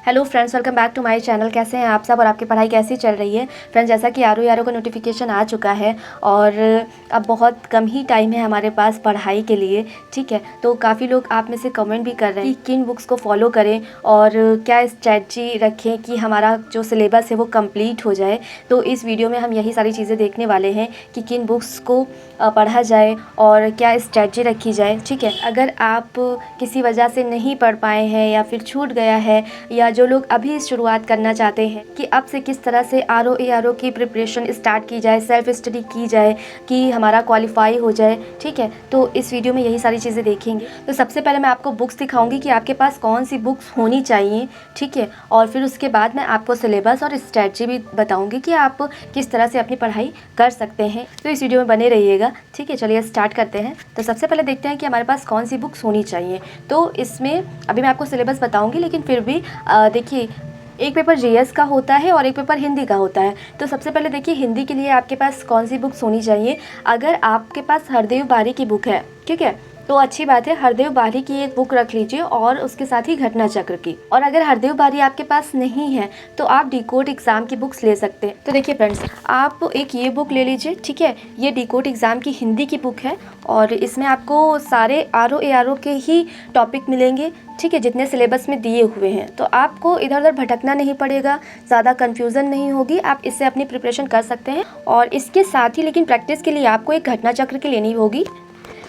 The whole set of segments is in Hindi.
Hello friends, welcome back to my channel. कैसे हैं आप सब और आपकी पढ़ाई कैसी चल रही है? फ्रेंड्स, जैसा कि आरो का नोटिफिकेशन आ चुका है और अब बहुत कम ही टाइम है हमारे पास पढ़ाई के लिए, ठीक है। तो काफ़ी लोग आप में से कमेंट भी कर रहे हैं कि किन बुक्स को फॉलो करें और क्या स्ट्रैटेजी रखें कि हमारा जो सिलेबस है वो कंप्लीट हो जाए। तो इस वीडियो में हम यही सारी चीज़ें देखने वाले हैं कि किन बुक्स को पढ़ा जाए और क्या स्ट्रैटेजी रखी जाए, ठीक है। अगर आप किसी वजह से नहीं पढ़ पाए हैं या फिर छूट गया है, या जो लोग अभी शुरुआत करना चाहते हैं कि अब से किस तरह से आर की प्रिपरेशन स्टार्ट की जाए, सेल्फ स्टडी की जाए कि हमारा क्वालिफाई हो जाए, ठीक है। तो इस वीडियो में यही सारी चीज़ें देखेंगे। तो सबसे पहले मैं आपको बुक्स दिखाऊंगी कि आपके पास कौन सी बुक्स होनी चाहिए, ठीक है। और फिर उसके बाद मैं आपको सिलेबस और स्ट्रैटेजी भी बताऊँगी कि आप किस तरह से अपनी पढ़ाई कर सकते हैं। तो इस वीडियो में बने रहिएगा, ठीक है। चलिए स्टार्ट करते हैं। तो सबसे पहले देखते हैं कि हमारे पास कौन सी बुक्स होनी चाहिए। तो इसमें अभी मैं आपको सिलेबस बताऊँगी, लेकिन फिर भी देखिए, एक पेपर जीएस का होता है और एक पेपर हिंदी का होता है। तो सबसे पहले देखिए, हिंदी के लिए आपके पास कौन सी बुक्स होनी चाहिए। अगर आपके पास हरदेव बारी की बुक है, ठीक है, तो अच्छी बात है, हरदेव बारी की एक बुक रख लीजिए और उसके साथ ही घटना चक्र की। और अगर हरदेव बारी आपके पास नहीं है तो आप डिकोड एग्जाम की बुक्स ले सकते हैं। तो देखिए फ्रेंड्स, आप एक ये बुक ले लीजिए, ठीक है। ये डिकोड एग्जाम की हिंदी की बुक है और इसमें आपको सारे आर के ही टॉपिक मिलेंगे, ठीक है, जितने सिलेबस में दिए हुए हैं। तो आपको इधर उधर भटकना नहीं पड़ेगा, ज़्यादा कन्फ्यूज़न नहीं होगी, आप इससे अपनी प्रिपरेशन कर सकते हैं। और इसके साथ ही लेकिन प्रैक्टिस के लिए आपको एक घटना चक्र की लेनी होगी।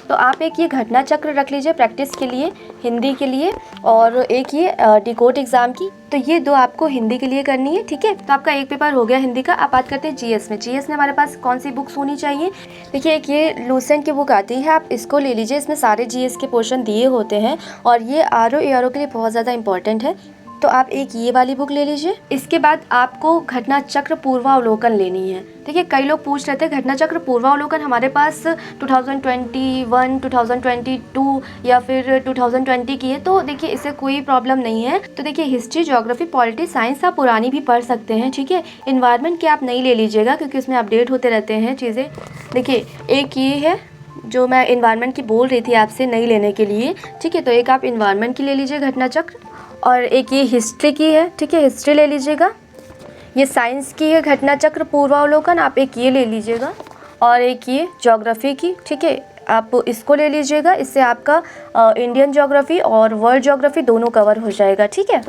तो आप एक ये घटना चक्र रख लीजिए प्रैक्टिस के लिए, हिंदी के लिए, और एक ये डिकोड एग्जाम की। तो ये दो आपको हिंदी के लिए करनी है, ठीक है। तो आपका एक पेपर हो गया हिंदी का। अब बात करते हैं जीएस में। जीएस में हमारे पास कौन सी बुक्स होनी चाहिए। देखिए, एक ये लूसेंट की बुक आती है, आप इसको ले लीजिए। इसमें सारे जीएस के पोर्शन दिए होते हैं और ये आर के लिए बहुत ज़्यादा इंपॉर्टेंट है। तो आप एक ये वाली बुक ले लीजिए। इसके बाद आपको घटना चक्र पूर्वावलोकन लेनी है। देखिए, कई लोग पूछ रहे थे घटना चक्र पूर्वावलोकन हमारे पास 2021, 2022 या फिर 2020 की है। तो देखिए, इससे कोई प्रॉब्लम नहीं है। तो देखिए, हिस्ट्री, ज्योग्राफी, पॉलिटी, साइंस आप पुरानी भी पढ़ सकते हैं, ठीक है। इन्वायरमेंट की आप नहीं ले लीजिएगा क्योंकि उसमें अपडेट होते रहते हैं चीज़ें। देखिए, एक ये है जो मैं इन्वायरमेंट की बोल रही थी आपसे नहीं लेने के लिए, ठीक है। तो एक आप इन्वायरमेंट की ले लीजिए घटना चक्र, और एक ये हिस्ट्री की है, ठीक है, हिस्ट्री ले लीजिएगा। ये साइंस की है घटना चक्र पूर्वावलोकन, आप एक ये ले लीजिएगा। और एक ये ज्योग्राफी की, ठीक है, आप इसको ले लीजिएगा। इससे आपका इंडियन ज्योग्राफी और वर्ल्ड ज्योग्राफी दोनों कवर हो जाएगा, ठीक है।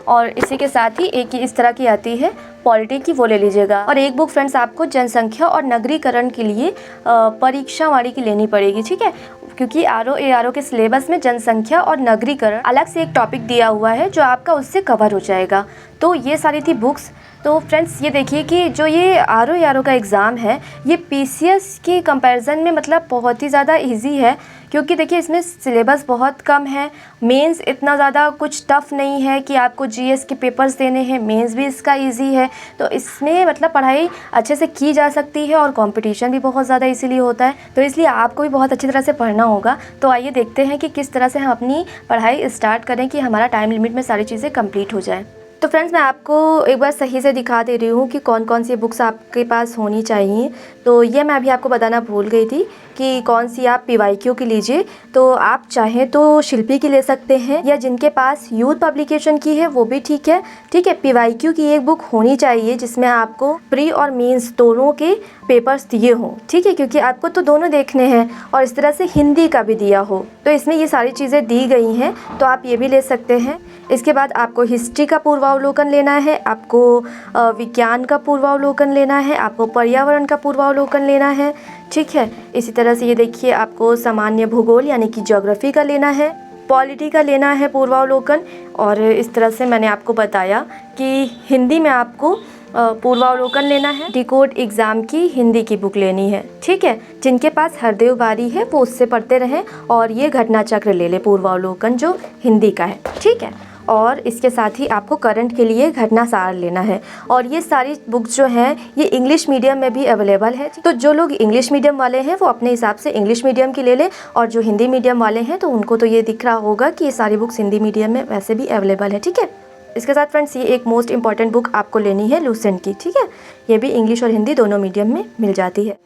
और इसी के साथ ही एक इस तरह की आती है पॉलिटी की, वो ले लीजिएगा। और एक बुक फ्रेंड्स आपको जनसंख्या और नगरीकरण के लिए परीक्षा वाली की लेनी पड़ेगी, ठीक है, क्योंकि आर के सिलेबस में जनसंख्या और नगरीकरण अलग से एक टॉपिक दिया हुआ है जो आपका उससे कवर हो जाएगा। तो ये सारी थी बुक्स। तो फ्रेंड्स, ये देखिए कि जो ये आर का एग्ज़ाम है, ये पीसीएस के कंपैरिजन में मतलब बहुत ही ज़्यादा इजी है, क्योंकि देखिए इसमें सिलेबस बहुत कम है। मेंस इतना ज़्यादा कुछ टफ़ नहीं है कि आपको जीएस के पेपर्स देने हैं, मेंस भी इसका इजी है। तो इसमें मतलब पढ़ाई अच्छे से की जा सकती है और कंपटीशन भी बहुत ज़्यादा इसीलिए होता है। तो इसलिए आपको भी बहुत अच्छी तरह से पढ़ना होगा। तो आइए देखते हैं कि किस तरह से हम अपनी पढ़ाई स्टार्ट करें कि हमारा टाइम लिमिट में सारी चीज़ें कंप्लीट हो जाए। तो फ्रेंड्स, मैं आपको एक बार सही से दिखा दे रही हूँ कि कौन कौन सी बुक्स आपके पास होनी चाहिए। तो ये मैं अभी आपको बताना भूल गई थी कि कौन सी आप पीवाईक्यू की लीजिए। तो आप चाहें तो शिल्पी की ले सकते हैं, या जिनके पास यूथ पब्लिकेशन की है वो भी ठीक है, ठीक है। पीवाईक्यू की एक बुक होनी चाहिए जिसमें आपको प्री और मेंस दोनों के पेपर्स दिए हों, ठीक है, क्योंकि आपको तो दोनों देखने हैं, और इस तरह से हिंदी का भी दिया हो। तो इसमें ये सारी चीज़ें दी गई हैं, तो आप ये भी ले सकते हैं। इसके बाद आपको हिस्ट्री का पूर्वावलोकन लेना है, आपको विज्ञान का पूर्वावलोकन लेना है, आपको पर्यावरण का पूर्वावलोकन लेना है, ठीक है। इसी तरह से ये देखिए, आपको सामान्य भूगोल यानी कि ज्योग्राफी का लेना है, पॉलिटी का लेना है पूर्वावलोकन। और इस तरह से मैंने आपको बताया कि हिंदी में आपको पूर्वावलोकन लेना है, डिकोड एग्ज़ाम की हिंदी की बुक लेनी है, ठीक है। जिनके पास हरदेव बारी है वो उससे पढ़ते रहें, और ये घटना चक्र ले ले पूर्वावलोकन जो हिंदी का है, ठीक है। और इसके साथ ही आपको करंट के लिए घटना सार लेना है। और ये सारी बुक्स जो हैं ये इंग्लिश मीडियम में भी अवेलेबल है। तो जो लोग इंग्लिश मीडियम वाले हैं वो अपने हिसाब से इंग्लिश मीडियम की ले लें, और जो हिंदी मीडियम वाले हैं तो उनको तो ये दिख रहा होगा कि ये सारी बुक्स हिंदी मीडियम में वैसे भी अवेलेबल है, ठीक है। इसके साथ फ्रेंड्स, ये एक मोस्ट इंपॉर्टेंट बुक आपको लेनी है लूसेंट की, ठीक है। ये भी इंग्लिश और हिंदी दोनों मीडियम में मिल जाती है।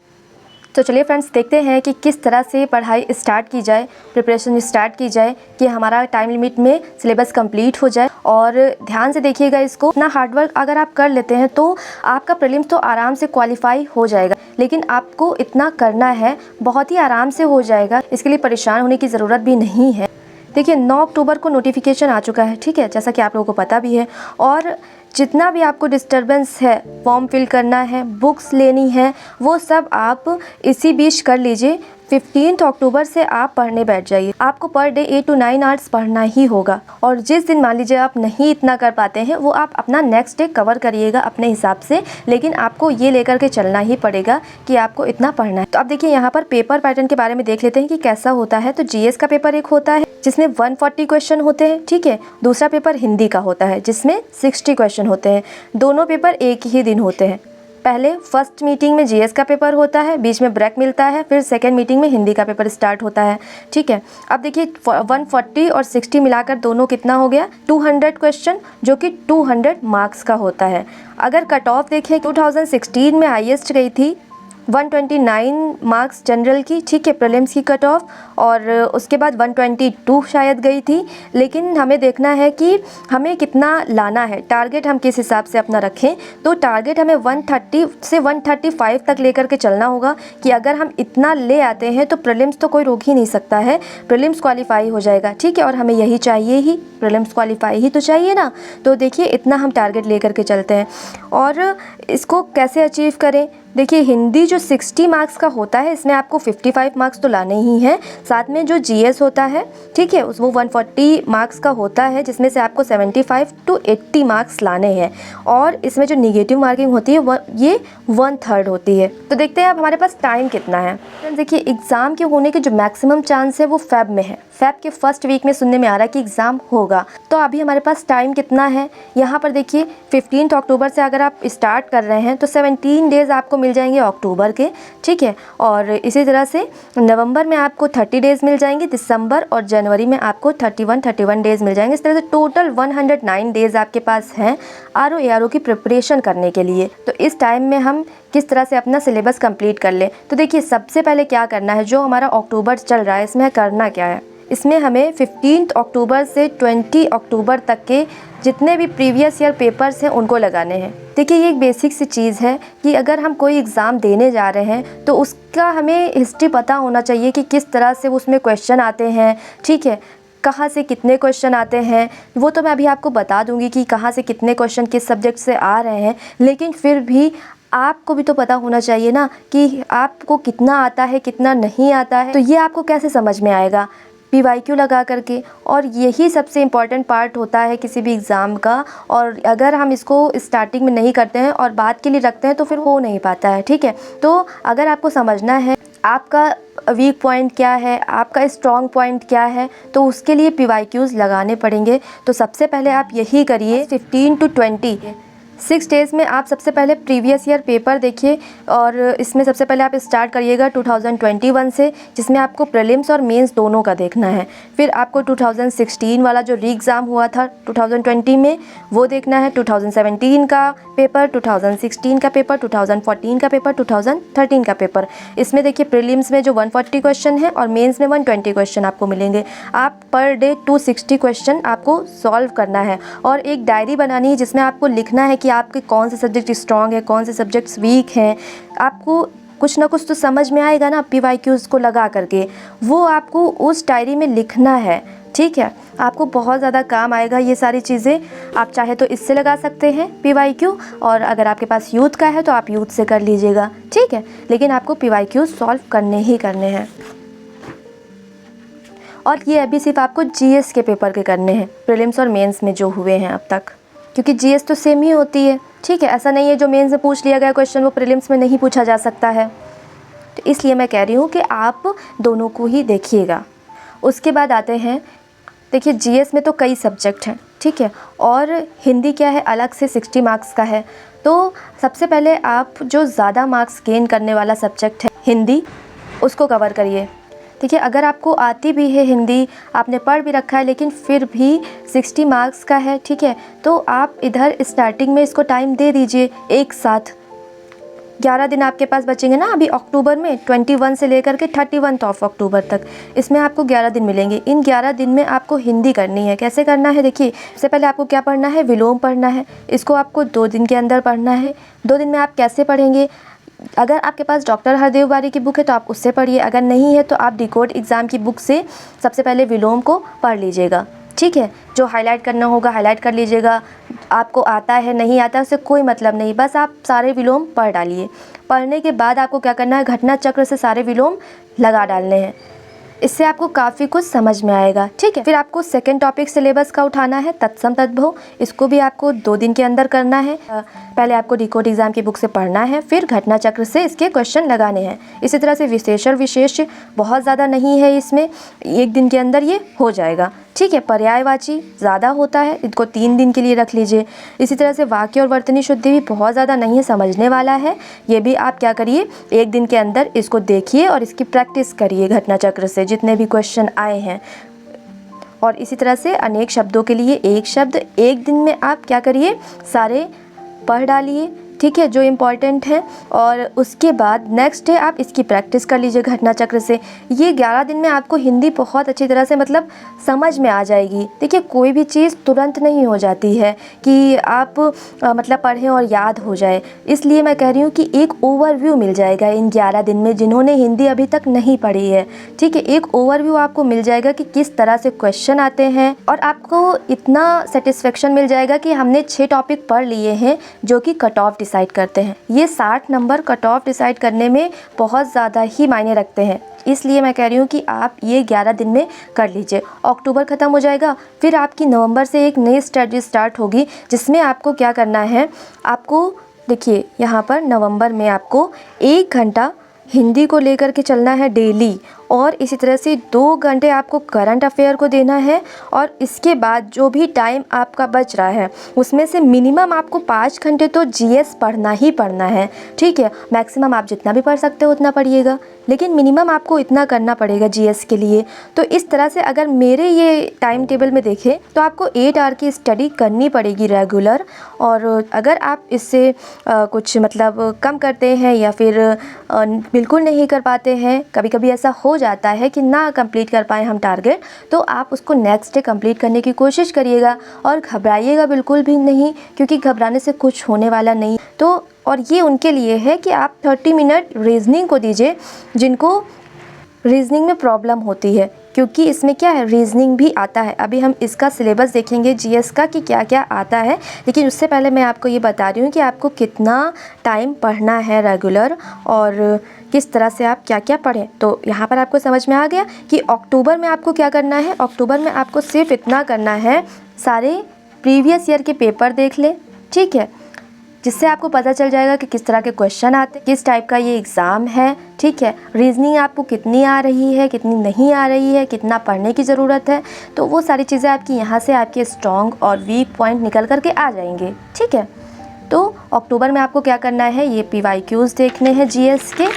तो चलिए फ्रेंड्स, देखते हैं कि किस तरह से पढ़ाई स्टार्ट की जाए, प्रिपरेशन स्टार्ट की जाए कि हमारा टाइम लिमिट में सिलेबस कंप्लीट हो जाए और ध्यान से देखिएगा इसको। इतना हार्डवर्क अगर आप कर लेते हैं तो आपका प्रीलिम्स तो आराम से क्वालिफाई हो जाएगा, लेकिन आपको इतना करना है, बहुत ही आराम से हो जाएगा, इसके लिए परेशान होने की ज़रूरत भी नहीं है। देखिए 9 अक्टूबर को नोटिफिकेशन आ चुका है, ठीक है, जैसा कि आप लोगों को पता भी है। और जितना भी आपको डिस्टरबेंस है, फॉर्म फिल करना है, बुक्स लेनी है, वो सब आप इसी बीच कर लीजिए। 15 अक्टूबर से आप पढ़ने बैठ जाइए। आपको पर डे 8 to 9 आवर्स पढ़ना ही होगा। और जिस दिन मान लीजिए आप नहीं इतना कर पाते हैं, वो आप अपना नेक्स्ट डे कवर करिएगा अपने हिसाब से, लेकिन आपको ये लेकर के चलना ही पड़ेगा कि आपको इतना पढ़ना है। तो अब देखिए यहाँ पर पेपर पैटर्न के बारे में देख लेते हैं कि कैसा होता है। तो जीएस का पेपर एक होता है जिसमें 140 क्वेश्चन होते हैं, ठीक है। दूसरा पेपर हिंदी का होता है जिसमें 60 क्वेश्चन होते हैं। दोनों पेपर एक ही दिन होते हैं। पहले फर्स्ट मीटिंग में जीएस का पेपर होता है, बीच में ब्रेक मिलता है, फिर सेकंड मीटिंग में हिंदी का पेपर स्टार्ट होता है, ठीक है। अब देखिए 140 और 60 मिलाकर दोनों कितना हो गया, 200 क्वेश्चन, जो कि 200 मार्क्स का होता है। अगर कट ऑफ देखें 2016 में हाईएस्ट गई थी 129 मार्क्स जनरल की, ठीक है, प्रीलिम्स की कट ऑफ, और उसके बाद 122 शायद गई थी। लेकिन हमें देखना है कि हमें कितना लाना है, टारगेट हम किस हिसाब से अपना रखें। तो टारगेट हमें 130 से 135 तक लेकर के चलना होगा कि अगर हम इतना ले आते हैं तो प्रीलिम्स तो कोई रोक ही नहीं सकता है, प्रीलिम्स क्वालिफाई हो जाएगा, ठीक है। और हमें यही चाहिए ही, प्रीलिम्स क्वालिफाई ही तो चाहिए ना। तो देखिए इतना हम टारगेट लेकर के चलते हैं। और इसको कैसे अचीव करें, देखिए हिंदी जो 60 मार्क्स का होता है, इसमें आपको 55 मार्क्स तो लाने ही हैं। साथ में जो जीएस होता है, ठीक है, वो 140 मार्क्स का होता है, जिसमें से आपको 75 to 80 मार्क्स लाने हैं। और इसमें जो निगेटिव मार्किंग होती है ये 1/3 होती है। तो देखते हैं अब हमारे पास टाइम कितना है। देखिए एग्ज़ाम के होने के जो मैक्सिमम चांस है वो फेब में है। फेब के फर्स्ट वीक में सुनने में आ रहा है कि एग्ज़ाम होगा। तो अभी हमारे पास टाइम कितना है, यहाँ पर देखिए 15 अक्टूबर से अगर आप स्टार्ट कर रहे हैं तो 17 डेज़ आपको मिल जाएंगे अक्टूबर के, ठीक है। और इसी तरह से नवंबर में आपको 30 डेज़ मिल जाएंगे, दिसंबर और जनवरी में आपको 31 डेज़ मिल जाएंगे। इस तरह से टोटल 109 डेज़ आपके पास हैं आरओ एआरओ की प्रिपरेशन करने के लिए। तो इस टाइम में हम किस तरह से अपना सिलेबस कंप्लीट कर लें। तो देखिए सबसे पहले क्या करना है, जो हमारा अक्टूबर चल रहा है इसमें करना क्या है, इसमें हमें 15 अक्टूबर से 20 अक्टूबर तक के जितने भी प्रीवियस ईयर पेपर्स हैं उनको लगाने हैं। देखिए ये एक बेसिक सी चीज़ है कि अगर हम कोई एग्ज़ाम देने जा रहे हैं तो उसका हमें हिस्ट्री पता होना चाहिए कि किस तरह से उसमें क्वेश्चन आते हैं, ठीक है, कहाँ से कितने क्वेश्चन आते हैं। वो तो मैं अभी आपको बता दूंगी कि कहाँ से कितने क्वेश्चन किस सब्जेक्ट से आ रहे हैं, लेकिन फिर भी आपको भी तो पता होना चाहिए ना कि आपको कितना आता है कितना नहीं आता है। तो ये आपको कैसे समझ में आएगा, PYQ लगा करके। और यही सबसे इम्पॉर्टेंट पार्ट होता है किसी भी एग्ज़ाम का। और अगर हम इसको स्टार्टिंग में नहीं करते हैं और बाद के लिए रखते हैं तो फिर हो नहीं पाता है, ठीक है। तो अगर आपको समझना है आपका वीक पॉइंट क्या है, आपका स्ट्रॉन्ग पॉइंट क्या है, तो उसके लिए PYQs लगाने पड़ेंगे। तो सबसे पहले आप यही करिए, 15 to 20 6 डेज़ में आप सबसे पहले प्रीवियस ईयर पेपर देखिए। और इसमें सबसे पहले आप स्टार्ट करिएगा 2021 से, जिसमें आपको प्रीलिम्स और मेंस दोनों का देखना है। फिर आपको 2016 वाला जो री एग्ज़ाम हुआ था 2020 में वो देखना है, 2017 का पेपर, 2016 का पेपर, 2014 का पेपर, 2013 का पेपर। इसमें देखिए प्रीलिम्स में जो 140 क्वेश्चन है और मेंस में 120 क्वेश्चन आपको मिलेंगे। आप पर डे 260 क्वेश्चन आपको सॉल्व करना है और एक डायरी बनानी है जिसमें आपको लिखना है कि आपके कौन से सब्जेक्ट स्ट्रॉन्ग है, कौन से सब्जेक्ट्स वीक हैं। आपको कुछ ना कुछ तो समझ में आएगा ना PYQs को लगा करके, वो आपको उस डायरी में लिखना है, ठीक है। आपको बहुत ज़्यादा काम आएगा ये सारी चीज़ें। आप चाहे तो इससे लगा सकते हैं PYQ, और अगर आपके पास यूथ का है तो आप यूथ से कर लीजिएगा, ठीक है। लेकिन आपको PYQ सॉल्व करने ही करने हैं। और ये अभी सिर्फ आपको GS के पेपर के करने हैं, प्रीलिम्स और मेंस में जो हुए हैं अब तक, क्योंकि GS तो सेम ही होती है, ठीक है। ऐसा नहीं है जो मेंस में पूछ लिया गया क्वेश्चन वो प्रीलिम्स में नहीं पूछा जा सकता है। तो इसलिए मैं कह रही हूँ कि आप दोनों को ही देखिएगा। उसके बाद आते हैं, देखिए GS में तो कई सब्जेक्ट हैं, ठीक है, और हिंदी क्या है अलग से 60 मार्क्स का है। तो सबसे पहले आप जो ज़्यादा मार्क्स गेन करने वाला सब्जेक्ट है हिंदी, उसको कवर करिए। देखिए अगर आपको आती भी है हिंदी, आपने पढ़ भी रखा है, लेकिन फिर भी 60 मार्क्स का है, ठीक है, तो आप इधर स्टार्टिंग में इसको टाइम दे दीजिए एक साथ, 11 दिन आपके पास बचेंगे ना अभी अक्टूबर में, 21 से लेकर के 31 ऑफ अक्टूबर तक, इसमें आपको 11 दिन मिलेंगे। इन 11 दिन में आपको हिंदी करनी है। कैसे करना है देखिए, सबसे पहले आपको क्या पढ़ना है, विलोम पढ़ना है। इसको आपको 2 दिन के अंदर पढ़ना है। 2 दिन में आप कैसे पढ़ेंगे, अगर आपके पास डॉक्टर हरदेव वारी की बुक है तो आप उससे पढ़िए, अगर नहीं है तो आप डिकोड एग्ज़ाम की बुक से सबसे पहले विलोम को पढ़ लीजिएगा। ठीक है, जो हाईलाइट करना होगा हाईलाइट कर लीजिएगा। आपको आता है नहीं आता उससे कोई मतलब नहीं, बस आप सारे विलोम पढ़ डालिए। पढ़ने के बाद आपको क्या करना है, घटना चक्र से सारे विलोम लगा डालने हैं। इससे आपको काफ़ी कुछ समझ में आएगा। ठीक है, फिर आपको सेकंड टॉपिक सिलेबस का उठाना है, तत्सम तद्भव। इसको भी आपको 2 दिन के अंदर करना है। पहले आपको डिकोड एग्जाम की बुक से पढ़ना है, फिर घटना चक्र से इसके क्वेश्चन लगाने हैं। इसी तरह से विशेषण विशेष बहुत ज़्यादा नहीं है, इसमें 1 दिन के अंदर ये हो जाएगा। ठीक है, पर्यायवाची ज़्यादा होता है, इनको 3 दिन के लिए रख लीजिए। इसी तरह से वाक्य और वर्तनी शुद्धि भी बहुत ज़्यादा नहीं है, समझने वाला है। ये भी आप क्या करिए, 1 दिन के अंदर इसको देखिए और इसकी प्रैक्टिस करिए घटना चक्र से जितने भी क्वेश्चन आए हैं। और इसी तरह से अनेक शब्दों के लिए एक शब्द 1 दिन में आप क्या करिए, सारे पढ़ डालिए। ठीक है, जो इम्पॉर्टेंट है। और उसके बाद नेक्स्ट डे आप इसकी प्रैक्टिस कर लीजिए घटना चक्र से। ये 11 दिन में आपको हिंदी बहुत अच्छी तरह से मतलब समझ में आ जाएगी। देखिए, कोई भी चीज़ तुरंत नहीं हो जाती है कि आप मतलब पढ़ें और याद हो जाए, इसलिए मैं कह रही हूँ कि एक ओवरव्यू मिल जाएगा इन 11 दिन में जिन्होंने हिंदी अभी तक नहीं पढ़ी है। ठीक है, एक ओवरव्यू आपको मिल जाएगा कि किस तरह से क्वेश्चन आते हैं, और आपको इतना सेटिस्फेक्शन मिल जाएगा कि हमने 6 टॉपिक पढ़ लिए हैं जो कि कट ऑफ डिसाइड करते हैं। ये 60 नंबर कट ऑफ डिसाइड करने में बहुत ज़्यादा ही मायने रखते हैं, इसलिए मैं कह रही हूँ कि आप ये 11 दिन में कर लीजिए। अक्टूबर ख़त्म हो जाएगा, फिर आपकी नवंबर से एक नई स्ट्रेटजी स्टार्ट होगी जिसमें आपको क्या करना है, आपको देखिए यहाँ पर नवंबर में आपको 1 घंटा हिंदी को लेकर के चलना है डेली, और इसी तरह से 2 घंटे आपको करंट अफेयर को देना है। और इसके बाद जो भी टाइम आपका बच रहा है उसमें से मिनिमम आपको 5 घंटे तो जीएस पढ़ना ही पढ़ना है। ठीक है, मैक्सिमम आप जितना भी पढ़ सकते हो उतना पढ़िएगा, लेकिन मिनिमम आपको इतना करना पड़ेगा जीएस के लिए। तो इस तरह से अगर मेरे ये टाइम टेबल में देखें तो आपको 8 आवर की स्टडी करनी पड़ेगी रेगुलर। और अगर आप इससे कुछ मतलब कम करते हैं या फिर बिल्कुल नहीं कर पाते हैं, कभी कभी ऐसा हो जाता है कि ना कंप्लीट कर पाए हम टारगेट, तो आप उसको नेक्स्ट डे कंप्लीट करने की कोशिश करिएगा। और घबराइएगा बिल्कुल भी नहीं, क्योंकि घबराने से कुछ होने वाला नहीं। तो और ये उनके लिए है कि आप 30 मिनट रीजनिंग को दीजिए जिनको रीजनिंग में प्रॉब्लम होती है, क्योंकि इसमें क्या है, रीजनिंग भी आता है। अभी हम इसका सिलेबस देखेंगे जीएस का कि क्या क्या आता है, लेकिन उससे पहले मैं आपको ये बता रही हूँ कि आपको कितना टाइम पढ़ना है रेगुलर और किस तरह से आप क्या क्या पढ़ें। तो यहाँ पर आपको समझ में आ गया कि अक्टूबर में आपको क्या करना है। अक्टूबर में आपको सिर्फ इतना करना है, सारे प्रीवियस ईयर के पेपर देख लें। ठीक है, जिससे आपको पता चल जाएगा कि किस तरह के क्वेश्चन आते हैं, किस टाइप का ये एग्ज़ाम है। ठीक है, रीजनिंग आपको कितनी आ रही है, कितनी नहीं आ रही है, कितना पढ़ने की ज़रूरत है, तो वो सारी चीज़ें आपकी यहाँ से आपके स्ट्रॉन्ग और वीक पॉइंट निकल करके आ जाएंगे। ठीक है, तो अक्टूबर में आपको क्या करना है, ये PYQs देखने हैं जीएस के,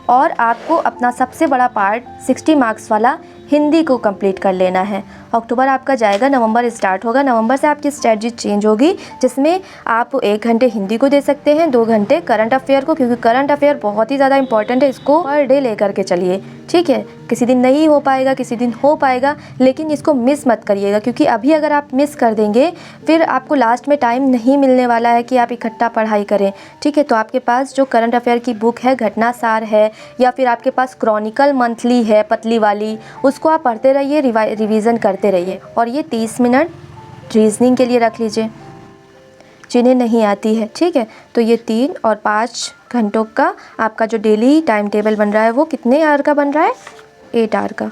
और आपको अपना सबसे बड़ा पार्ट 60 मार्क्स वाला हिंदी को कंप्लीट कर लेना है। अक्टूबर आपका जाएगा, नवंबर स्टार्ट होगा। नवंबर से आपकी स्ट्रेटजी चेंज होगी, जिसमें आप 1 घंटे हिंदी को दे सकते हैं, 2 घंटे करंट अफेयर को, क्योंकि करंट अफेयर बहुत ही ज़्यादा इंपॉर्टेंट है। इसको पर डे लेकर के चलिए। ठीक है, किसी दिन नहीं हो पाएगा, किसी दिन हो पाएगा, लेकिन इसको मिस मत करिएगा, क्योंकि अभी अगर आप मिस कर देंगे फिर आपको लास्ट में टाइम नहीं मिलने वाला है कि आप इकट्ठा पढ़ाई करें। ठीक है, तो आपके पास जो करंट अफेयर की बुक है, घटना सार है, या फिर आपके पास क्रॉनिकल मंथली है पतली वाली, उसको आप पढ़ते रहिए, रिवीजन करते रहिए। और ये 30 मिनट रीजनिंग के लिए रख लीजिए जिन्हें नहीं आती है। ठीक है, तो ये 3 और 5 घंटों का आपका जो डेली टाइम टेबल बन रहा है वो कितने आवर का बन रहा है, 8 आवर का,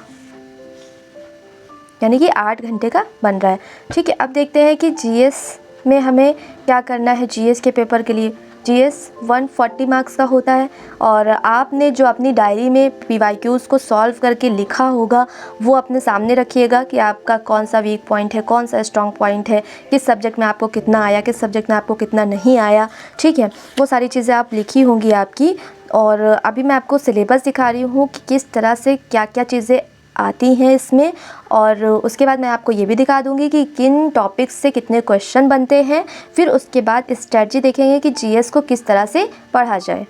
यानी कि 8 घंटे का बन रहा है। ठीक है, अब देखते हैं कि जीएस में हमें क्या करना है। जीएस के पेपर के लिए जीएस 140 मार्क्स का होता है, और आपने जो अपनी डायरी में PYQs को सॉल्व करके लिखा होगा वो अपने सामने रखिएगा कि आपका कौन सा वीक पॉइंट है, कौन सा स्ट्रॉन्ग पॉइंट है, किस सब्जेक्ट में आपको कितना आया, किस सब्जेक्ट में आपको कितना नहीं आया। ठीक है, वो सारी चीज़ें आप लिखी होंगी आपकी। और अभी मैं आपको सिलेबस दिखा रही हूँ कि किस तरह से क्या क्या चीज़ें आती हैं इसमें। और उसके बाद मैं आपको ये भी दिखा दूँगी कि किन टॉपिक्स से कितने क्वेश्चन बनते हैं। फिर उसके बाद स्ट्रेटजी देखेंगे कि जीएस को किस तरह से पढ़ा जाए।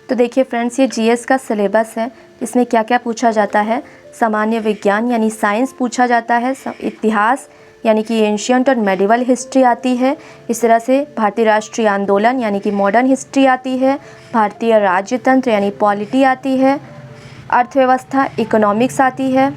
तो देखिए फ्रेंड्स, ये जीएस का सिलेबस है। इसमें क्या क्या पूछा जाता है। सामान्य विज्ञान यानी साइंस पूछा जाता है। इतिहास यानी कि एंशियंट और मेडिवल हिस्ट्री आती है। इस तरह से भारतीय राष्ट्रीय आंदोलन यानी कि मॉडर्न हिस्ट्री आती है। भारतीय राज्यतंत्र यानी पॉलिटी आती है। अर्थव्यवस्था इकोनॉमिक्स आती है।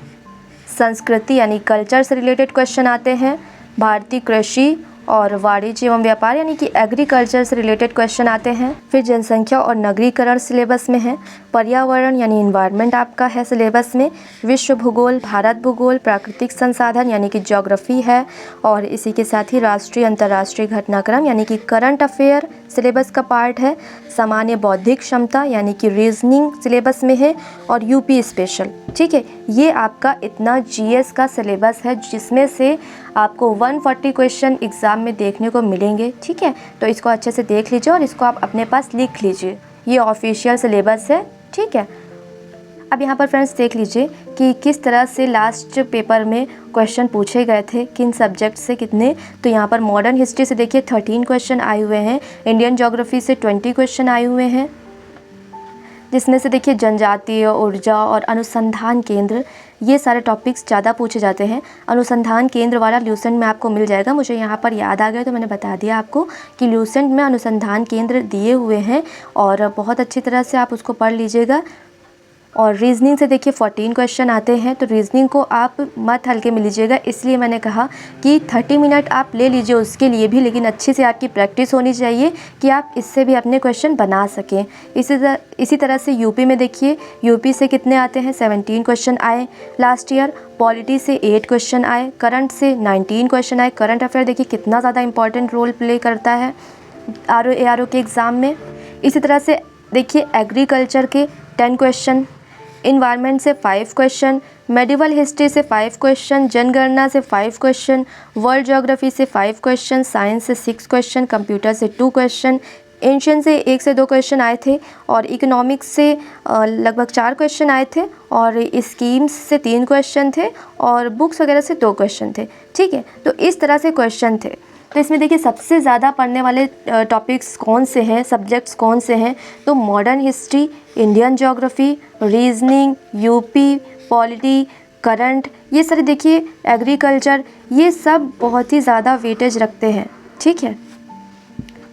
संस्कृति यानी कल्चर से रिलेटेड क्वेश्चन आते हैं। भारतीय कृषि और वाणिज्य एवं व्यापार यानी कि एग्रीकल्चर से रिलेटेड क्वेश्चन आते हैं। फिर जनसंख्या और नगरीकरण सिलेबस में है। पर्यावरण यानी इन्वायरमेंट आपका है सिलेबस में। विश्व भूगोल, भारत भूगोल, प्राकृतिक संसाधन यानी कि ज्योग्राफी है। और इसी के साथ ही राष्ट्रीय अंतर्राष्ट्रीय घटनाक्रम यानी कि करंट अफेयर सिलेबस का पार्ट है। सामान्य बौद्धिक क्षमता यानी कि रीजनिंग सिलेबस में है। और यूपी स्पेशल, ठीक है। ये आपका इतना जीएस का सिलेबस है जिसमें से आपको 140 क्वेश्चन एग्ज़ाम में देखने को मिलेंगे, ठीक है। तो इसको अच्छे से देख लीजिए और इसको आप अपने पास लिख लीजिए। ये ऑफिशियल सिलेबस है, ठीक है। अब यहाँ पर फ्रेंड्स देख लीजिए कि किस तरह से लास्ट पेपर में क्वेश्चन पूछे गए थे, किन सब्जेक्ट से कितने। तो यहाँ पर मॉडर्न हिस्ट्री से देखिए 13 क्वेश्चन आए हुए हैं। इंडियन ज्योग्राफी से 20 क्वेश्चन आए हुए हैं, जिसमें से देखिए जनजातीय, ऊर्जा और अनुसंधान केंद्र, ये सारे टॉपिक्स ज़्यादा पूछे जाते हैं। अनुसंधान केंद्र वाला ल्यूसेंट में आपको मिल जाएगा। मुझे यहाँ पर याद आ गया तो मैंने बता दिया आपको कि ल्यूसेंट में अनुसंधान केंद्र दिए हुए हैं और बहुत अच्छी तरह से आप उसको पढ़ लीजिएगा। और रीजनिंग से देखिए 14 क्वेश्चन आते हैं। तो रीजनिंग को आप मत हल्के में लीजिएगा, इसलिए मैंने कहा कि 30 मिनट आप ले लीजिए उसके लिए भी, लेकिन अच्छी से आपकी प्रैक्टिस होनी चाहिए कि आप इससे भी अपने क्वेश्चन बना सकें। इसी तरह से यूपी में देखिए, यूपी से कितने आते हैं, 17 क्वेश्चन आए लास्ट ईयर। पॉलिटी से 8 क्वेश्चन आए। करंट से 19 क्वेश्चन आए। करंट अफेयर देखिए कितना ज़्यादा इंपॉर्टेंट रोल प्ले करता है आरओ के एग्ज़ाम में। इसी तरह से देखिए एग्रीकल्चर के 10 क्वेश्चन, इन्वायरमेंट से 5 क्वेश्चन, मेडिवल हिस्ट्री से 5 क्वेश्चन, जनगणना से 5 क्वेश्चन, वर्ल्ड ज्योग्राफी से 5 क्वेश्चन, साइंस से 6 क्वेश्चन, कंप्यूटर से 2 क्वेश्चन, एंशियन से 1 से 2 क्वेश्चन आए थे और इकोनॉमिक्स से लगभग 4 क्वेश्चन आए थे और स्कीम्स से 3 क्वेश्चन थे और बुक्स वगैरह से 2 क्वेश्चन थे, ठीक है। तो इस तरह से क्वेश्चन थे। तो इसमें देखिए सबसे ज़्यादा पढ़ने वाले टॉपिक्स कौन से हैं, सब्जेक्ट्स कौन से हैं। तो modern history, Indian geography, reasoning, UP, polity, current, ये सारे देखिए एग्रीकल्चर, ये सब बहुत ही ज़्यादा वेटेज रखते हैं, ठीक है।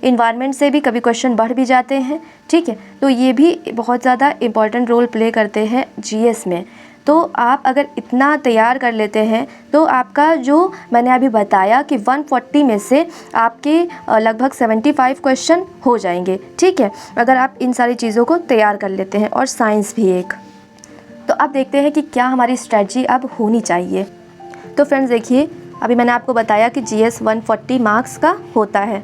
इन्वायरमेंट से भी कभी क्वेश्चन बढ़ भी जाते हैं, ठीक है। तो ये भी बहुत ज़्यादा इम्पॉर्टेंट रोल प्ले करते हैं जीएस में। तो आप अगर इतना तैयार कर लेते हैं तो आपका जो मैंने अभी बताया कि 140 में से आपके लगभग 75 क्वेश्चन हो जाएंगे, ठीक है, अगर आप इन सारी चीज़ों को तैयार कर लेते हैं। और साइंस भी एक। तो अब देखते हैं कि क्या हमारी स्ट्रेटजी अब होनी चाहिए। तो फ्रेंड्स देखिए, अभी मैंने आपको बताया कि जीएस 140 मार्क्स का होता है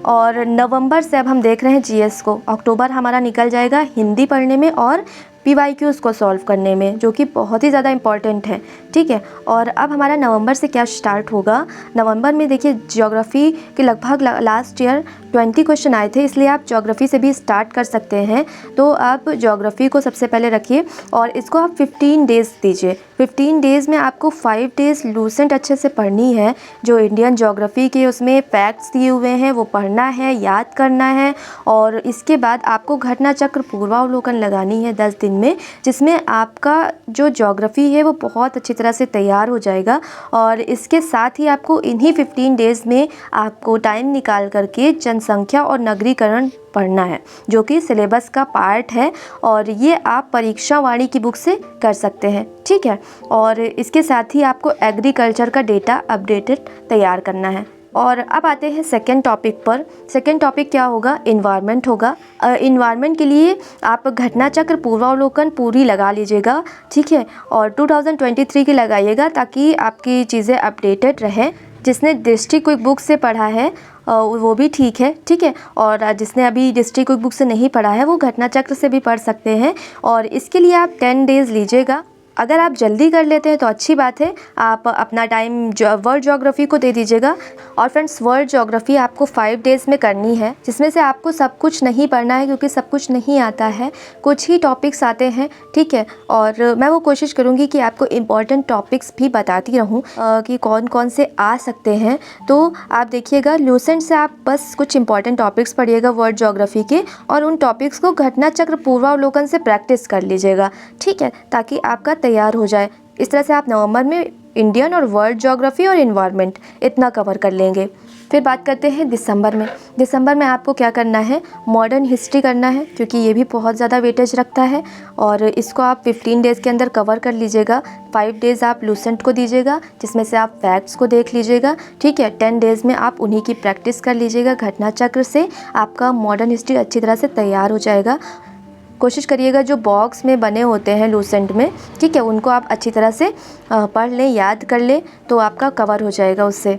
और नवंबर से अब हम देख रहे हैं जीएस को। अक्टूबर हमारा निकल जाएगा हिंदी पढ़ने में और PYQs को सॉल्व करने में, जो कि बहुत ही ज़्यादा इम्पॉर्टेंट है, ठीक है। और अब हमारा नवंबर से क्या स्टार्ट होगा। नवंबर में देखिए ज्योग्राफ़ी के लगभग लास्ट ईयर 20 क्वेश्चन आए थे, इसलिए आप ज्योग्राफ़ी से भी स्टार्ट कर सकते हैं। तो आप ज्योग्राफ़ी को सबसे पहले रखिए और इसको आप 15 डेज़ दीजिए। 15 डेज़ में आपको 5 डेज़ लूसेंट अच्छे से पढ़नी है। जो इंडियन ज्योग्राफ़ी के उसमें फैक्ट्स दिए हुए हैं वो पढ़ना है, याद करना है। और इसके बाद आपको घटना चक्र पूर्वावलोकन लगानी है 10 दिन में, जिसमें आपका जो ज्योग्राफ़ी है वो बहुत अच्छी तरह से तैयार हो जाएगा। और इसके साथ ही आपको इन्हीं 15 डेज़ में आपको टाइम निकाल करके जनसंख्या और नगरीकरण पढ़ना है, जो कि सिलेबस का पार्ट है और ये आप परीक्षा वाणी की बुक से कर सकते हैं, ठीक है। और इसके साथ ही आपको एग्रीकल्चर का डेटा अपडेटेड तैयार करना है। और अब आते हैं सेकेंड टॉपिक पर। सेकेंड टॉपिक क्या होगा, इन्वायरमेंट होगा। इन्वायरमेंट के लिए आप घटना चक्र पूर्वावलोकन पूरी लगा लीजिएगा, ठीक है। और 2023 की लगाइएगा ताकि आपकी चीज़ें अपडेटेड रहें। जिसने डिस्ट्रिक्ट क्विक बुक से पढ़ा है वो भी ठीक है, ठीक है। और जिसने अभी डिस्ट्रिक्ट क्विक बुक से नहीं पढ़ा है वो घटना चक्र से भी पढ़ सकते हैं। और इसके लिए आप 10 डेज़ लीजिएगा। अगर आप जल्दी कर लेते हैं तो अच्छी बात है, आप अपना टाइम वर्ल्ड ज्योग्राफी को दे दीजिएगा। और फ्रेंड्स, वर्ल्ड ज्योग्राफी आपको 5 डेज़ में करनी है, जिसमें से आपको सब कुछ नहीं पढ़ना है क्योंकि सब कुछ नहीं आता है, कुछ ही टॉपिक्स आते हैं, ठीक है। और मैं वो कोशिश करूँगी कि आपको इम्पॉर्टेंट टॉपिक्स भी बताती रहूँ कि कौन कौन से आ सकते हैं। तो आप देखिएगा, लूसेंट से आप बस कुछ इंपॉर्टेंट टॉपिक्स पढ़िएगा वर्ल्ड ज्योग्राफी के, और उन टॉपिक्स को घटना चक्र पूर्वावलोकन से प्रैक्टिस कर लीजिएगा, ठीक है, ताकि आपका तैयार हो जाए। इस तरह से आप नवंबर में इंडियन और वर्ल्ड ज्योग्राफी और इन्वायरमेंट इतना कवर कर लेंगे। फिर बात करते हैं दिसंबर में। दिसंबर में आपको क्या करना है, मॉडर्न हिस्ट्री करना है, क्योंकि ये भी बहुत ज़्यादा वेटेज रखता है और इसको आप 15 डेज़ के अंदर कवर कर लीजिएगा। 5 डेज़ आप लूसेंट को दीजिएगा, जिसमें से आप फैक्ट्स को देख लीजिएगा, ठीक है। 10 डेज़ में आप उन्हीं की प्रैक्टिस कर लीजिएगा घटना चक्र से, आपका मॉडर्न हिस्ट्री अच्छी तरह से तैयार हो जाएगा। कोशिश करिएगा जो बॉक्स में बने होते हैं लूसेंट में, ठीक है, उनको आप अच्छी तरह से पढ़ लें, याद कर लें, तो आपका कवर हो जाएगा उससे।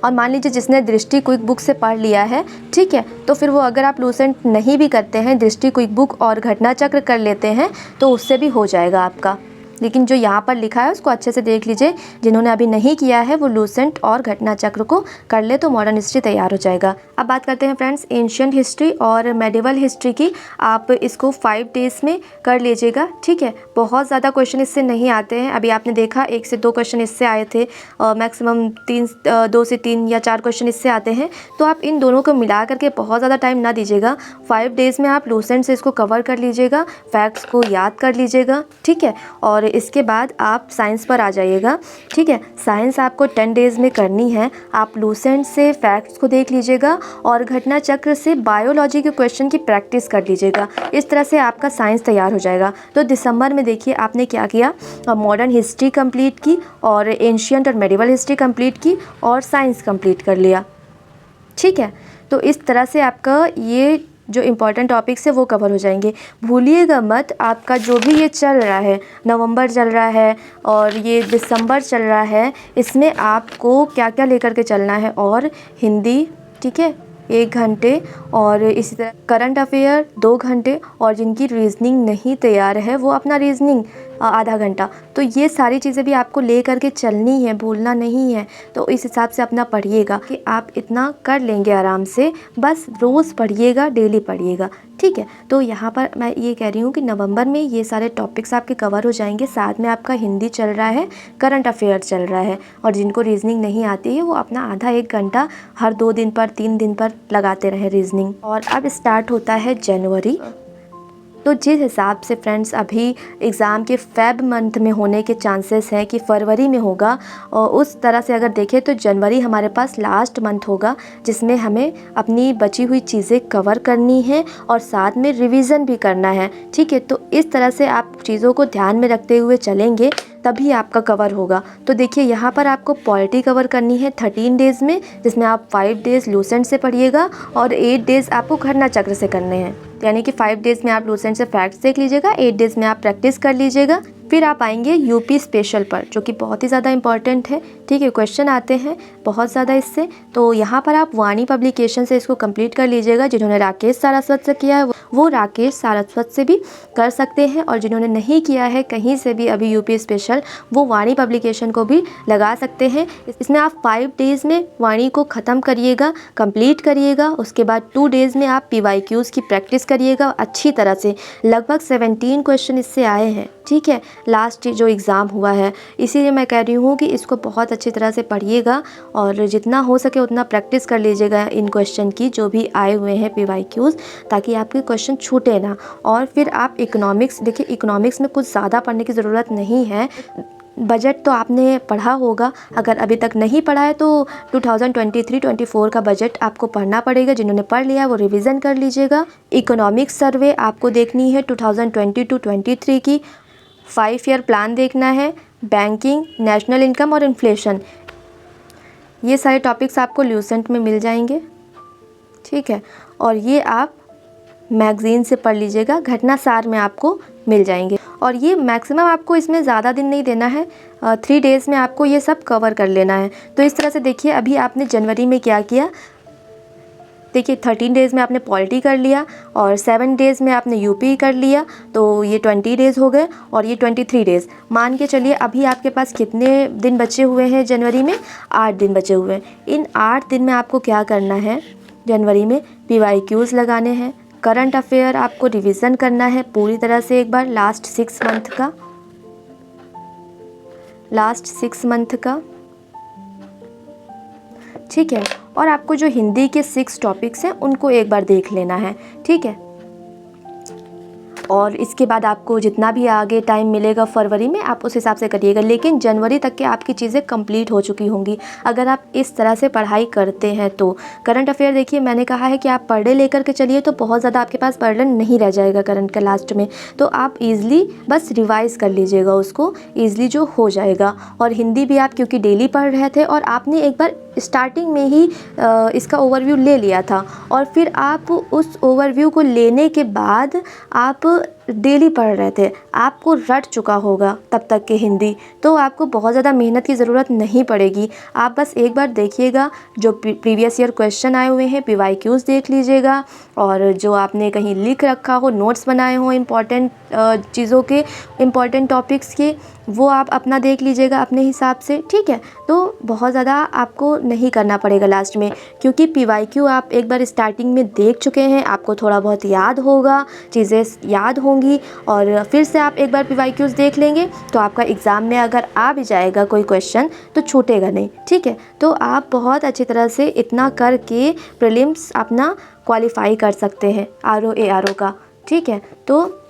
और मान लीजिए जिसने दृष्टि क्विक बुक से पढ़ लिया है, ठीक है, तो फिर वो अगर आप लूसेंट नहीं भी करते हैं, दृष्टि क्विक बुक और घटना चक्र कर लेते हैं, तो उससे भी हो जाएगा आपका। लेकिन जो यहाँ पर लिखा है उसको अच्छे से देख लीजिए। जिन्होंने अभी नहीं किया है वो लूसेंट और घटना चक्र को कर ले तो मॉडर्न हिस्ट्री तैयार हो जाएगा। अब बात करते हैं फ्रेंड्स एंशिएंट हिस्ट्री और मेडिवल हिस्ट्री की। आप इसको 5 डेज़ में कर लीजिएगा, ठीक है। बहुत ज़्यादा क्वेश्चन इससे नहीं आते हैं। अभी आपने देखा 1 से 2 क्वेश्चन इससे आए थे, मैक्सिमम 2 से 3 या 4 क्वेश्चन इससे आते हैं। तो आप इन दोनों को मिला करके बहुत ज़्यादा टाइम ना दीजिएगा। 5 डेज़ में आप लूसेंट से इसको कवर कर लीजिएगा, फैक्ट्स को याद कर लीजिएगा, ठीक है। और इसके बाद आप साइंस पर आ जाइएगा, ठीक है। साइंस आपको 10 डेज़ में करनी है। आप लूसेंट से फैक्ट्स को देख लीजिएगा और घटना चक्र से बायोलॉजी के क्वेश्चन की प्रैक्टिस कर लीजिएगा। इस तरह से आपका साइंस तैयार हो जाएगा। तो दिसंबर में देखिए आपने क्या किया, मॉडर्न हिस्ट्री कंप्लीट की और एंशिएंट और मेडिवल हिस्ट्री कंप्लीट की और साइंस कंप्लीट कर लिया, ठीक है। तो इस तरह से आपका ये जो इम्पॉर्टेंट टॉपिक्स है वो कवर हो जाएंगे। भूलिएगा मत, आपका जो भी ये चल रहा है, नवंबर चल रहा है और ये दिसंबर चल रहा है, इसमें आपको क्या क्या लेकर के चलना है। और हिंदी, ठीक है, 1 घंटे, और इसी तरह करंट अफेयर 2 घंटे, और जिनकी रीजनिंग नहीं तैयार है वो अपना रीजनिंग आधा घंटा। तो ये सारी चीज़ें भी आपको ले करके चलनी है, भूलना नहीं है। तो इस हिसाब से अपना पढ़िएगा कि आप इतना कर लेंगे आराम से। बस रोज़ पढ़िएगा, डेली पढ़िएगा, ठीक है। तो यहाँ पर मैं ये कह रही हूँ कि नवंबर में ये सारे टॉपिक्स आपके कवर हो जाएंगे। साथ में आपका हिंदी चल रहा है, करंट अफेयर चल रहा है, और जिनको रीजनिंग नहीं आती है वो अपना आधा 1 घंटा हर 2 दिन पर 3 दिन पर लगाते रहे रीजनिंग। और अब स्टार्ट होता है जनवरी। तो जिस हिसाब से फ्रेंड्स अभी एग्ज़ाम के फेब मंथ में होने के चांसेस हैं कि फरवरी में होगा, और उस तरह से अगर देखें तो जनवरी हमारे पास लास्ट मंथ होगा, जिसमें हमें अपनी बची हुई चीज़ें कवर करनी है और साथ में रिवीजन भी करना है, ठीक है। तो इस तरह से आप चीज़ों को ध्यान में रखते हुए चलेंगे तभी आपका कवर होगा। तो देखिए यहाँ पर आपको पॉलिटी कवर करनी है 13 डेज़ में, जिसमें आप 5 डेज़ लूसेंट से पढ़िएगा और 8 डेज़ आपको घटना चक्र से करने हैं। यानी कि 5 डेज़ में आप लूसेंट से फैक्ट्स देख लीजिएगा, 8 डेज़ में आप प्रैक्टिस कर लीजिएगा। फिर आप आएंगे यूपी स्पेशल पर, जो कि बहुत ही ज़्यादा इंपॉर्टेंट है, ठीक है। क्वेश्चन आते हैं बहुत ज़्यादा इससे। तो यहाँ पर आप वाणी पब्लिकेशन से इसको कंप्लीट कर लीजिएगा। जिन्होंने राकेश सारस्वत से किया है वो राकेश सारस्वत से भी कर सकते हैं, और जिन्होंने नहीं किया है कहीं से भी अभी यूपी स्पेशल, वो वाणी पब्लिकेशन को भी लगा सकते हैं। इसमें आप 5 डेज़ में वाणी को ख़त्म करिएगा, कंप्लीट करिएगा। उसके बाद 2 डेज़ में आप PYQs की प्रैक्टिस करिएगा अच्छी तरह से। लगभग 17 क्वेश्चन इससे आए हैं, ठीक है, लास्ट जो एग्ज़ाम हुआ है। इसीलिए मैं कह रही हूँ कि इसको बहुत अच्छी तरह से पढ़िएगा और जितना हो सके उतना प्रैक्टिस कर लीजिएगा इन क्वेश्चन की जो भी आए हुए हैं PYQs, ताकि आपके क्वेश्चन छूटे ना। और फिर आप इकोनॉमिक्स, देखिए इकोनॉमिक्स में कुछ ज़्यादा पढ़ने की ज़रूरत नहीं है। बजट तो आपने पढ़ा होगा, अगर अभी तक नहीं पढ़ा है तो 2023-24 का बजट आपको पढ़ना पड़ेगा। जिन्होंने पढ़ लिया है वो रिवीजन कर लीजिएगा। इकोनॉमिक्स सर्वे आपको देखनी है 2020-23 की। 5 ईयर प्लान देखना है, बैंकिंग, नेशनल इनकम और इन्फ्लेशन, ये सारे टॉपिक्स आपको लूसेंट में मिल जाएंगे, ठीक है। और ये आप मैगज़ीन से पढ़ लीजिएगा, घटना सार में आपको मिल जाएंगे। और ये मैक्सिमम आपको इसमें ज़्यादा दिन नहीं देना है, 3 डेज़ में आपको ये सब कवर कर लेना है। तो इस तरह से देखिए अभी आपने जनवरी में क्या किया, देखिए 13 डेज़ में आपने पॉलिटी कर लिया और 7 डेज़ में आपने यूपी कर लिया, तो ये 20 डेज़ हो गए और ये 23 डेज़। मान के चलिए अभी आपके पास कितने दिन बचे हुए हैं जनवरी में? 8 दिन बचे हुए हैं। इन 8 दिन में आपको क्या करना है? जनवरी में PYQs लगाने हैं, करंट अफेयर आपको रिवीजन करना है पूरी तरह से एक बार लास्ट 6 मंथ का, ठीक है। और आपको जो हिंदी के 6 टॉपिक्स हैं उनको एक बार देख लेना है, ठीक है। और इसके बाद आपको जितना भी आगे टाइम मिलेगा फरवरी में आप उस हिसाब से करिएगा, लेकिन जनवरी तक के आपकी चीज़ें कंप्लीट हो चुकी होंगी अगर आप इस तरह से पढ़ाई करते हैं तो। करंट अफेयर देखिए मैंने कहा है कि आप पर डे लेकर के चलिए तो बहुत ज़्यादा आपके पास बर्डन नहीं रह जाएगा करंट का लास्ट में, तो आप ईज़िली बस रिवाइज़ कर लीजिएगा उसको, ईज़िली जो हो जाएगा। और हिंदी भी आप क्योंकि डेली पढ़ रहे थे और आपने एक बार स्टार्टिंग में ही इसका ओवरव्यू ले लिया था और फिर आप उस ओवरव्यू को लेने के बाद आप डेली पढ़ रहे थे, आपको रट चुका होगा तब तक के हिंदी, तो आपको बहुत ज़्यादा मेहनत की ज़रूरत नहीं पड़ेगी। आप बस एक बार देखिएगा जो प्रीवियस ईयर क्वेश्चन आए हुए हैं PYQs देख लीजिएगा और जो आपने कहीं लिख रखा हो, नोट्स बनाए हो इम्पॉर्टेंट चीज़ों के, इम्पॉर्टेंट टॉपिक्स के, वो आप अपना देख लीजिएगा अपने हिसाब से, ठीक है। तो बहुत ज़्यादा आपको नहीं करना पड़ेगा लास्ट में, क्योंकि PYQ आप एक बार स्टार्टिंग में देख चुके हैं, आपको थोड़ा बहुत याद होगा, चीज़ें याद होंगी और फिर से आप एक बार PYQs देख लेंगे तो आपका एग्ज़ाम में अगर आ भी जाएगा कोई क्वेश्चन तो छूटेगा नहीं, ठीक है। तो आप बहुत अच्छी तरह से इतना करके प्रीलिम्स अपना क्वालिफाई कर सकते हैं RO ARO का, ठीक है। तो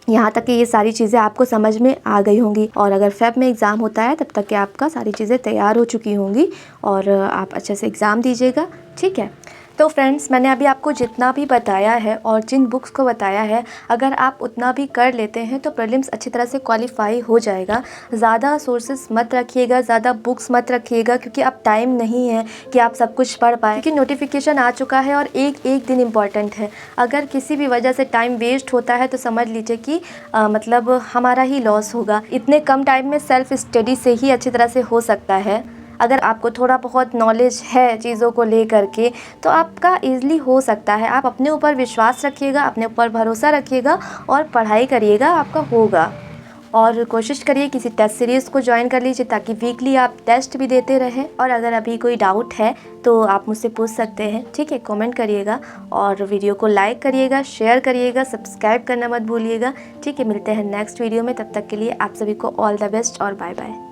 यहाँ तक कि ये सारी चीज़ें आपको समझ में आ गई होंगी और अगर फेब में एग्ज़ाम होता है तब तक कि आपका सारी चीज़ें तैयार हो चुकी होंगी और आप अच्छे से एग्ज़ाम दीजिएगा, ठीक है। तो फ्रेंड्स मैंने अभी आपको जितना भी बताया है और जिन बुक्स को बताया है, अगर आप उतना भी कर लेते हैं तो प्रीलिम्स अच्छी तरह से क्वालिफाई हो जाएगा। ज़्यादा सोर्सेस मत रखिएगा, ज़्यादा बुक्स मत रखिएगा, क्योंकि अब टाइम नहीं है कि आप सब कुछ पढ़ पाएँ, क्योंकि नोटिफिकेशन आ चुका है और एक एक दिन इम्पॉर्टेंट है। अगर किसी भी वजह से टाइम वेस्ट होता है तो समझ लीजिए कि मतलब हमारा ही लॉस होगा। इतने कम टाइम में सेल्फ स्टडी से ही अच्छी तरह से हो सकता है। अगर आपको थोड़ा बहुत नॉलेज है चीज़ों को लेकर के तो आपका ईज़िली हो सकता है। आप अपने ऊपर विश्वास रखिएगा, अपने ऊपर भरोसा रखिएगा और पढ़ाई करिएगा, आपका होगा। और कोशिश करिए किसी टेस्ट सीरीज़ को ज्वाइन कर लीजिए ताकि वीकली आप टेस्ट भी देते रहें। और अगर अभी कोई डाउट है तो आप मुझसे पूछ सकते हैं, ठीक है। कमेंट करिएगा और वीडियो को लाइक करिएगा, शेयर करिएगा, सब्सक्राइब करना मत भूलिएगा, ठीक है। मिलते हैं नेक्स्ट वीडियो में, तब तक के लिए आप सभी को ऑल द बेस्ट और बाय बाय।